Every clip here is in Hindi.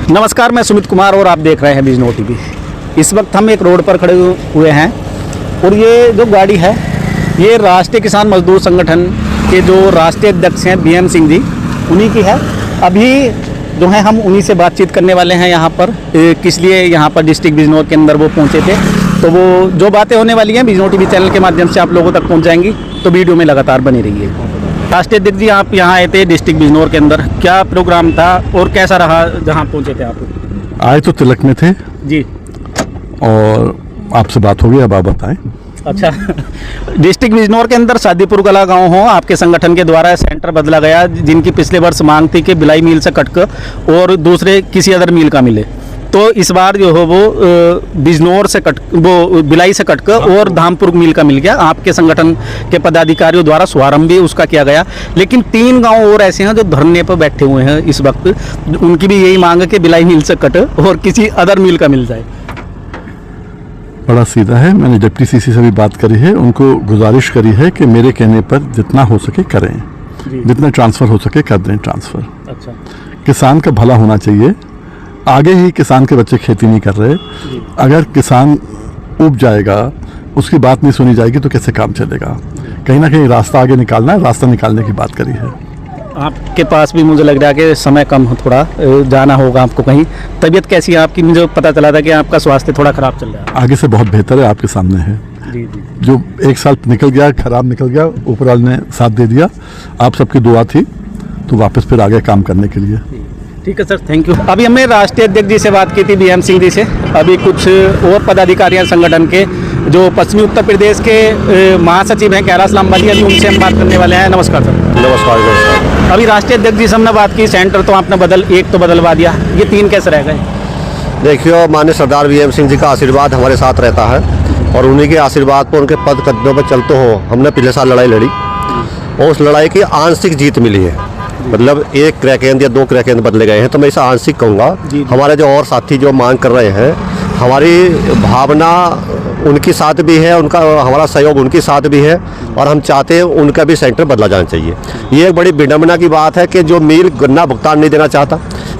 नमस्कार, मैं सुमित कुमार और आप देख रहे हैं बिजनौर टीवी। इस वक्त हम एक रोड पर खड़े हुए हैं और ये जो गाड़ी है ये राष्ट्रीय किसान मजदूर संगठन के जो राष्ट्रीय अध्यक्ष हैं BM सिंह जी, उन्हीं की है। अभी जो है हम उन्हीं से बातचीत करने वाले हैं यहाँ पर, किस लिए यहाँ पर डिस्ट्रिक्ट बिजनौर के अंदर वो पहुँचे थे। तो वो जो बातें होने वाली हैं बिजनौर टीवी चैनल के माध्यम से आप लोगों तक पहुँच जाएंगी, तो वीडियो में लगातार बनी रहिए। राष्ट्रीय अध्यक्ष जी, आप यहाँ आए थे डिस्ट्रिक्ट बिजनौर के अंदर, क्या प्रोग्राम था और कैसा रहा जहाँ पहुँचे थे आप? आए तो तिलक में थे जी, और आपसे बात हो गई, अब आप बताएं। अच्छा। डिस्ट्रिक्ट बिजनौर के अंदर सादीपुर कला गांव हो, आपके संगठन के द्वारा सेंटर बदला गया, जिनकी पिछले वर्ष मांग थी कि बिलाई मिल से कटक और दूसरे किसी अदर मिल का मिले। तो इस बार जो है वो बिजनौर से वो बिलाई से कटक और धामपुर मिल का मिल गया। आपके संगठन के पदाधिकारियों द्वारा शुभारंभ भी उसका किया गया। लेकिन 3 गांव और ऐसे हैं जो धरने पर बैठे हुए हैं इस वक्त, उनकी भी यही मांग है कि बिलाई मिल से कट और किसी अदर मिल का मिल जाए। बड़ा सीधा है, मैंने डिप्टी CC से भी बात करी है, उनको गुजारिश करी है कि मेरे कहने पर जितना हो सके करें, जितना ट्रांसफ़र हो सके कर दें ट्रांसफ़र। अच्छा, किसान का भला होना चाहिए। आगे ही किसान के बच्चे खेती नहीं कर रहे, अगर किसान उब जाएगा, उसकी बात नहीं सुनी जाएगी तो कैसे काम चलेगा। कहीं ना कहीं रास्ता आगे निकालना है, रास्ता निकालने की बात करी है। आपके पास भी मुझे लग रहा है कि समय कम हो, थोड़ा जाना होगा आपको कहीं। तबीयत कैसी है आपकी? मुझे पता चला था कि आपका स्वास्थ्य थोड़ा खराब चल रहा है। आगे से बहुत बेहतर है, आपके सामने है। जी। जो 1 साल निकल गया, खराब निकल गया, ऊपर वाले ने साथ दे दिया, आप सबकी दुआ थी, तो वापस फिर आगे काम करने के लिए। ठीक है सर, थैंक यू। अभी हमने राष्ट्रीय अध्यक्ष जी से बात की थी, BM सिंह जी से। अभी कुछ और पदाधिकारी हैं संगठन के, जो पश्चिमी उत्तर प्रदेश के महासचिव हैं कैलाश लांबाली, अभी उनसे हम बात करने वाले हैं। नमस्कार सर। नमस्कार। अभी राष्ट्रीय अध्यक्ष जी से हमने बात की, सेंटर तो आपने एक तो बदलवा दिया, ये 3 कैसे रह गए? देखिए, माननीय सरदार BM सिंह जी का आशीर्वाद हमारे साथ रहता है और उन्हीं के आशीर्वाद पर, उनके पद कदमों पर चलते हो हमने पिछले साल लड़ाई लड़ी और उस लड़ाई की आंशिक जीत मिली है। मतलब 1 क्रय केंद्र या 2 क्रय केंद्र बदले गए हैं, तो मैं इसे आंशिक कहूँगा। हमारे जो और साथी जो मांग कर रहे हैं, हमारी भावना उनके साथ भी है, उनका हमारा सहयोग उनके साथ भी है और हम चाहते हैं उनका भी सेंटर बदला जाना चाहिए। ये एक बड़ी विडंबना की बात है कि जो मिल गन्ना भुगतान नहीं देना चाहता,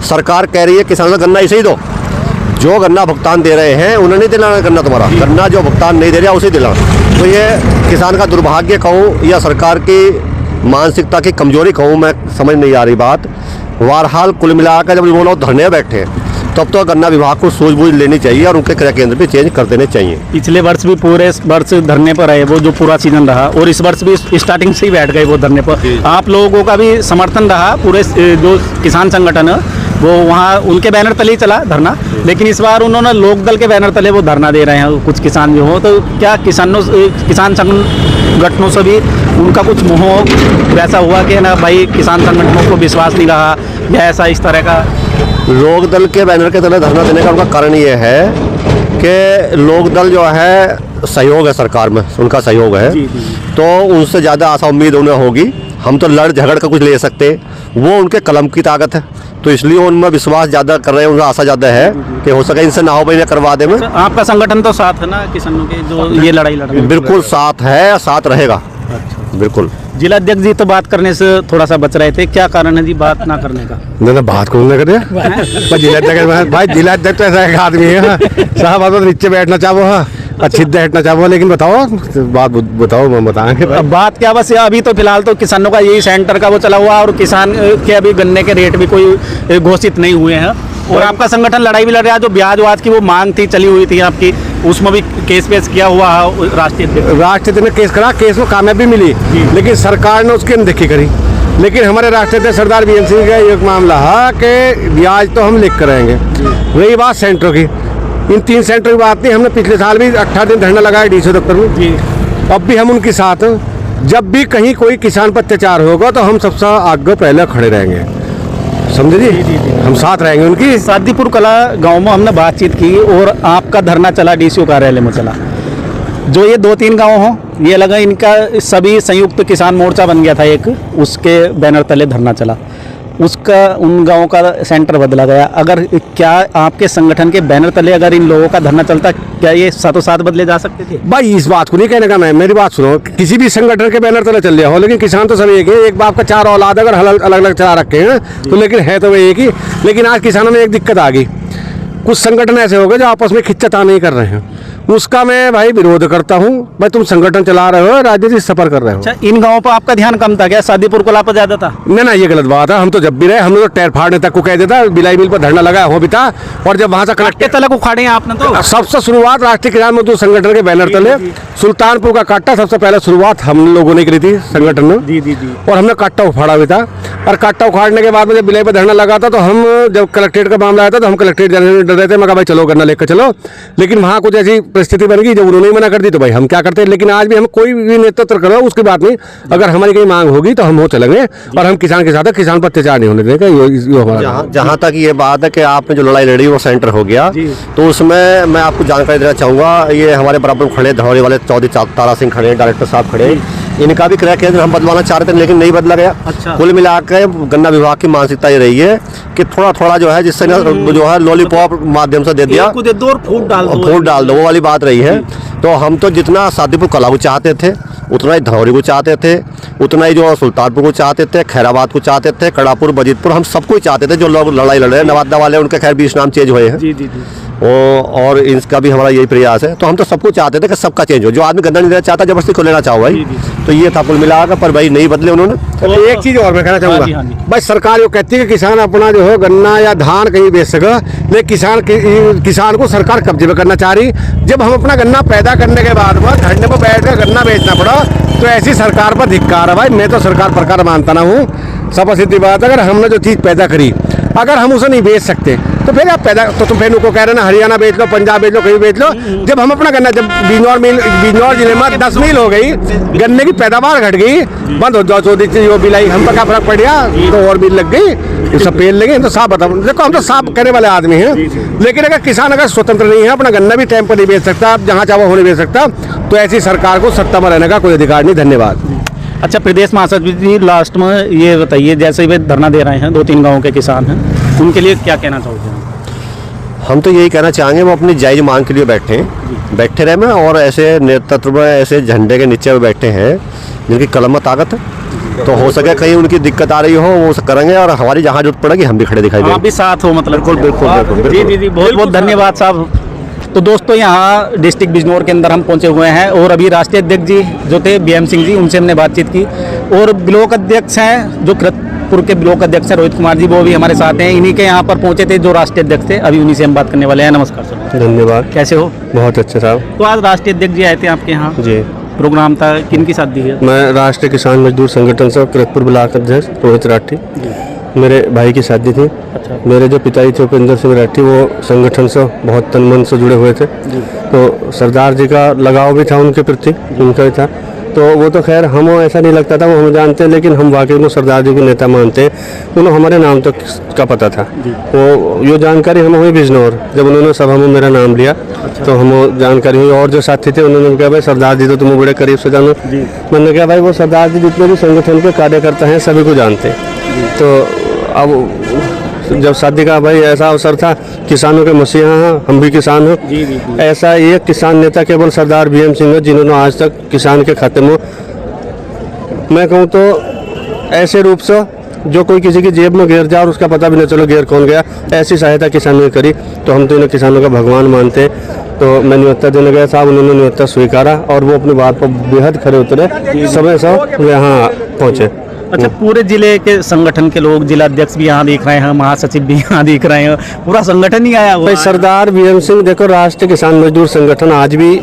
सरकार कह रही है किसानों को गन्ना इसे ही दो। जो गन्ना भुगतान दे रहे हैं उन्हें नहीं दिलाना गन्ना, तुम्हारा गन्ना जो भुगतान नहीं दे रहा उसे दिलाना। तो ये किसान का दुर्भाग्य कहूँ या सरकार की मानसिकता की कमजोरी कहूँ, मैं समझ नहीं आ रही बात। बहरहाल कुल मिलाकर जब वो लोग धरने बैठे हैं, तब तो गन्ना विभाग को सूझबूझ लेनी चाहिए और उनके क्रय केंद्र भी चेंज कर देने चाहिए। पिछले वर्ष भी पूरे वर्ष धरने पर रहे, वो जो पूरा सीजन रहा, और इस वर्ष भी स्टार्टिंग से ही बैठ गए वो धरने पर। आप लोगों का भी समर्थन रहा, पूरे जो किसान संगठन है वो वहाँ उनके बैनर तले ही चला धरना, लेकिन इस बार उन्होंने लोकदल के बैनर तले वो धरना दे रहे हैं कुछ किसान जो हो। तो क्या किसान संगठनों से भी उनका कुछ मोह वैसा हुआ कि ना भाई किसान संगठनों को विश्वास नहीं रहा, या ऐसा इस तरह का? लोकदल के बैनर के तले धरना देने का उनका कारण ये है कि लोकदल जो है सहयोग है सरकार में, उनका सहयोग है। तो उनसे ज़्यादा आशा उम्मीद उन्हें होगी। हम तो लड़ झगड़ कर कुछ ले सकते, वो उनके कलम की ताकत है, तो इसलिए उनमें विश्वास ज़्यादा कर रहे हैं, उनका आशा ज़्यादा है कि हो सके इनसे ना हो भाई करवा दे। में आपका संगठन तो साथ है ना किसानों के, जो ये लड़ाई लड़ रहे हैं? बिल्कुल साथ है, साथ रहेगा। अच्छा, बिल्कुल। जिला अध्यक्ष जी तो बात करने से थोड़ा सा बच रहे थे, क्या कारण है जी बात ना करने का? ना बात कौन ना करे जिला अध्यक्ष भाई, जिला अध्यक्ष तो ऐसा एक आदमी है साहब, आप नीचे बैठना चाहो, अच्छी बैठना चाहो, लेकिन बताओ बात बताओ, मैं बताएंगे। अब बात क्या, बस अभी तो फिलहाल तो किसानों का यही सेंटर का वो चला हुआ, और किसान के अभी गन्ने के रेट भी कोई घोषित नहीं हुए हैं। और आपका संगठन लड़ाई भी लड़ रहा है, जो ब्याज वाज की वो मांग थी चली हुई थी आपकी, उसमें भी केस पेश किया हुआ है राष्ट्रीय ने केस करा, केस में कामयाबी मिली, लेकिन सरकार ने उसकी अनदेखी करी। लेकिन हमारे राष्ट्रीय अध्यक्ष सरदार BM सिंह का एक मामला है कि ब्याज तो हम लिख कराएंगे। रही बात सेंटर की, इन 3 सेंटर की बात नहीं, हमने पिछले साल भी 18 दिन धरना लगाया DCO दफ्तर में। अब भी हम उनके साथ, जब भी कहीं कोई किसान पर अत्याचार होगा तो हम सबसे आगे पहले खड़े रहेंगे, समझे जी? हम साथ रहेंगे उनकी। सादीपुर कला गांव में हमने बातचीत की और आपका धरना चला DCO कार्यालय में चला। जो ये 2-3 गांव हों, ये लगा इनका सभी संयुक्त किसान मोर्चा बन गया था एक, उसके बैनर तले धरना चला। उसका उन गाँव का सेंटर बदला गया। अगर क्या आपके संगठन के बैनर तले अगर इन लोगों का धरना चलता, क्या ये साथों साथ बदले जा सकते थे? भाई इस बात को नहीं कहने का, मैं मेरी बात सुनो, किसी भी संगठन के बैनर तले चल रहा हो, लेकिन किसान तो सब एक है। एक बाप का 4 औलाद अगर अलग अलग चला रखे हैं तो लेकिन है तो वे एक ही। लेकिन आज किसानों में एक दिक्कत आ गई, कुछ संगठन ऐसे हो गए जो आपस में खिंचातान नहीं कर रहे हैं, उसका मैं भाई विरोध करता हूँ। भाई तुम संगठन चला रहे हो, राजनीति सफर कर रहे हो। अच्छा, इन गाँवों पर आपका ध्यान कम था क्या? शादीपुर कोला पर ज्यादा था? ना ये गलत बात है। हम तो जब भी रहे, हमने तो टायर फाड़ने तक को कह देता, बिलाई मिल पर धरना लगाया हो भी था। और जब वहाँ से कलेक्टर तलक उखाड़े हैं आपने तो। सबसे शुरुआत राष्ट्रीय किसान मजदूर संगठन के बैनर तले सुल्तानपुर का काट्टा सबसे पहले शुरुआत हम लोगों ने करी थी संगठन में। जी। और हमने काट्टा उखाड़ा भी था। और काट्टा उखाड़ने के बाद में जब बिलाई पर धरना लगा था, तो हम जब कलेक्ट्रेट का मामला आया था तो हम कलेक्ट्रेट जाने से डर रहे थे। मैं कहा भाई चलो गन्ना लेकर चलो, लेकिन वहाँ कुछ ऐसी परिस्थिति बन गई जब उन्होंने मना कर दी तो भाई हम क्या करते। लेकिन आज भी हम कोई भी नेतृत्व करो उसकी बात नहीं, अगर हमारी कोई मांग होगी तो हम हो चलेंगे और हम किसान के साथ किसान पर अत्याचार नहीं होने देंगे। ये हमारा जहाँ तक ये बात है कि आपने जो लड़ाई लड़ी वो सेंटर हो गया, तो उसमें मैं आपको जानकारी देना चाहूँगा। ये हमारे बराबर खड़े धौरी वाले चौधरी तारा सिंह खड़े, डायरेक्टर साहब खड़े, इनका भी क्रय केंद्र हम बदलवाना चाह रहे थे लेकिन नहीं बदला गया। अच्छा। कुल मिलाकर गन्ना विभाग की मानसिकता ये रही है कि थोड़ा थोड़ा जो है, जिससे जो है लॉलीपॉप माध्यम से दे दिया, फूट डाल दो, वो वाली बात रही है। तो हम तो जितना शादीपुर कला को चाहते थे, उतना ही धौरी को चाहते थे, उतना ही जो सुल्तानपुर को चाहते थे, खैराबाद को चाहते थे, कड़ापुर, बजीतपुर, हम सबको ही चाहते थे। जो लोग लड़ाई लड़ रहे हैं, नवादा वाले, उनके खैर 20 नाम चेंज हुए हैं। जी। और इनका भी हमारा यही प्रयास है। तो हम तो सबको चाहते थे कि सबका चेंज हो। जो आदमी गन्ना नहीं लेना चाहता जबरदस्ती को लेना चाहो भाई। तो ये था कुल मिलाकर, पर भाई नहीं बदले उन्होंने। तो एक चीज और मैं कहना चाहूंगा, भाई सरकार जो कहती है कि किसान अपना जो है गन्ना या धान कहीं बेच सके, लेकिन किसान को सरकार कब्जे में करना चाह रही। जब हम अपना गन्ना पैदा करने के बाद में धरने पर बैठ कर गन्ना बेचना पड़ा, तो ऐसी सरकार पर धिक्कार है भाई। मैं तो सरकार प्रकार मानता ना हूँ। सब सीधी बात, अगर हमने जो चीज़ पैदा करी अगर हम उसे नहीं बेच सकते तो फिर आप पैदा तो तुम फिर उनको कह रहे ना हरियाणा बेच लो, पंजाब बेच लो, कहीं बेच लो। जब हम अपना गन्ना, जब बिजनौर जिले में 10 मील हो गई, गन्ने की पैदावार घट गई, बंद हो जाओ चौधरी वो बिलाई, हम पर क्या फर्क पड़ गया? तो और बिल लग गई, ये सब पेड़ लगे। तो साफ बताओ, देखो हम तो साफ करने वाले आदमी हैं। लेकिन अगर किसान अगर स्वतंत्र नहीं है, अपना गन्ना भी टाइम पर नहीं बेच सकता, जहाँ चाहो वहाँ नहीं बेच सकता, तो ऐसी सरकार को सत्ता में रहने का कोई अधिकार नहीं। धन्यवाद। अच्छा, प्रदेश महासचिव जी, लास्ट में ये बताइए, जैसे वे धरना दे रहे हैं, 2-3 गाँव के किसान हैं, उनके लिए क्या कहना चाहोगे? हम तो यही कहना चाहेंगे वो अपनी जायज़ मांग के लिए बैठे रहे में, और ऐसे नेतृत्व में ऐसे झंडे के नीचे बैठे हैं जिनकी कलम में ताकत है। तो हो सके कहीं उनकी दिक्कत आ रही हो वो करेंगे, और हमारी जहाँ जरूरत पड़ेगी हम भी खड़े दिखाई देंगे। आप भी साथ हो मतलब? बिल्कुल। जी, बहुत बहुत धन्यवाद साहब। तो दोस्तों, यहाँ डिस्ट्रिक्ट बिजनौर के अंदर हम पहुँचे हुए हैं, और अभी राष्ट्रीय अध्यक्ष जी जो थे BM सिंह जी, उनसे हमने बातचीत की। और ब्लॉक अध्यक्ष हैं जो कृतपुर के ब्लॉक अध्यक्ष हैं रोहित कुमार जी, वो भी हमारे साथ हैं। इन्हीं के यहाँ पर पहुँचे थे जो राष्ट्रीय अध्यक्ष थे, अभी उन्हीं से हम बात करने वाले हैं। नमस्कार सर। धन्यवाद। कैसे हो? बहुत अच्छे साहब। तो आज राष्ट्रीय अध्यक्ष जी आए थे आपके यहाँ? जी। प्रोग्राम था, किन की शादी है? मैं राष्ट्रीय किसान मजदूर संगठन से कृतपुर ब्लॉक अध्यक्ष रोहित राठी, मेरे भाई की शादी थी। अच्छा। मेरे जो पिताजी थे उपेंद्र सिंह राठी, वो संगठन से बहुत तन मन से जुड़े हुए थे। तो सरदार जी का लगाव भी था उनके प्रति, उनका भी था। तो वो तो खैर हम ऐसा नहीं लगता था, वो हम जानते हैं, लेकिन हम वाकई में सरदार जी को नेता मानते हैं। उन्होंने हमारे नाम तक का पता था। वो ये जानकारी हमें हुई बिजनौर, जब उन्होंने सभा में मेरा नाम लिया। अच्छा। तो हम जानकारी हुई, और जो साथी थे उन्होंने कहा भाई सरदार जी तो तुम बड़े करीब से जानो। मैंने कहा भाई वो सरदार जी जितने भी संगठन के कार्यकर्ता हैं सभी को जानते हैं। तो अब जब शादी का भाई ऐसा अवसर था, किसानों के मसीहा हैं, हम भी किसान हैं। ऐसा एक किसान नेता केवल सरदार BM सिंह है जिन्होंने आज तक किसान के खाते में, मैं कहूँ तो ऐसे रूप से जो कोई किसी की जेब में गिर जाए और उसका पता भी न चलो गिर कौन गया, ऐसी सहायता किसानों ने करी। तो हम तो इन्हें किसानों का भगवान मानते हैं। तो मैं न्योता देने गया साहब, उन्होंने न्योता स्वीकारा और वो अपनी बात पर बेहद खड़े उतरे, समय से वो यहाँ पहुँचे। अच्छा, पूरे जिले के संगठन के लोग, जिला अध्यक्ष भी यहाँ दिख रहे हैं, महासचिव भी यहाँ दिख रहे हैं, पूरा संगठन ही आया हुआ है। सरदार BM सिंह, देखो राष्ट्रीय किसान मजदूर संगठन आज भी,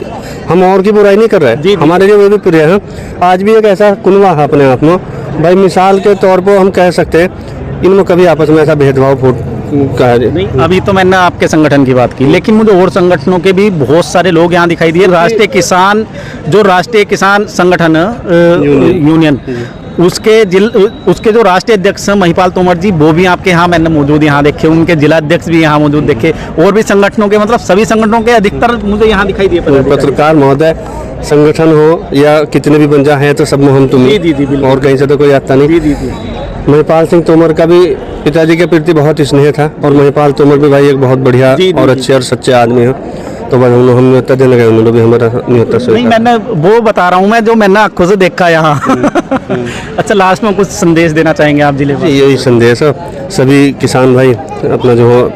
हम और की बुराई नहीं कर रहे, हमारे लिए वो भी प्रिय है। आज भी एक ऐसा कुनवा है अपने आप में भाई, मिसाल के तौर पर हम कह सकते हैं इनमें कभी आपस में ऐसा भेदभाव नहीं। अभी तो मैंने आपके संगठन की बात की, लेकिन मुझे और संगठनों के भी बहुत सारे लोग यहाँ दिखाई दिए। राष्ट्रीय किसान संगठन यूनियन, उसके जो राष्ट्रीय अध्यक्ष हैं महिपाल तोमर जी, वो भी आपके यहाँ मैंने मौजूद यहाँ देखे। उनके जिला अध्यक्ष भी यहाँ मौजूद देखे, और भी संगठनों के, मतलब सभी संगठनों के अधिकतर मुझे यहाँ दिखाई दिए। पत्रकार महोदय, संगठन हो या कितने भी बंजा हैं तो सब में हम तुम, और कहीं से तो कोई आता नहीं। महिपाल सिंह तोमर का भी पिताजी के प्रति बहुत स्नेह था और महिपाल तोमर भी भाई एक बहुत बढ़िया जी, जी, और जी। अच्छे और सच्चे आदमी है। तो भाई हम न्योता देने गए, उन्होंने भी हमारा न्योता नहीं, स्वीकार। मैंने वो बता रहा हूँ मैं जो मैंने आंखों से देखा यहाँ। अच्छा, लास्ट में कुछ संदेश देना चाहेंगे आप जिले में? यही संदेश है, सभी किसान भाई अपना जो हो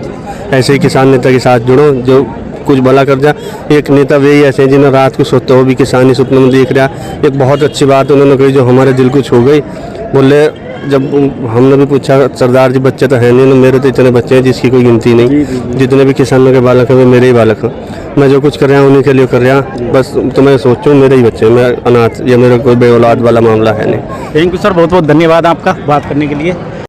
ऐसे ही किसान नेता के साथ जुड़ो जो कुछ भला कर जाए। एक नेता वही ऐसे हैं जिन्हें रात को सोते हो भी किसानी सपने में देख रहा। एक बहुत अच्छी बात उन्होंने कही जो हमारे दिल को छू गई। बोले, जब हमने भी पूछा सरदार जी बच्चे तो हैं नहीं, मेरे तो इतने बच्चे हैं जिसकी कोई गिनती नहीं। जितने भी किसानों के बालक हैं वे मेरे ही बालक हैं। मैं जो कुछ कर रहा हूँ उन्हीं के लिए कर रहा। बस तो मैं सोचूँ मेरे ही बच्चे, मैं अनाथ या मेरा कोई बे औलाद वाला मामला है नहीं। थैंक यू सर, बहुत बहुत धन्यवाद आपका बात करने के लिए।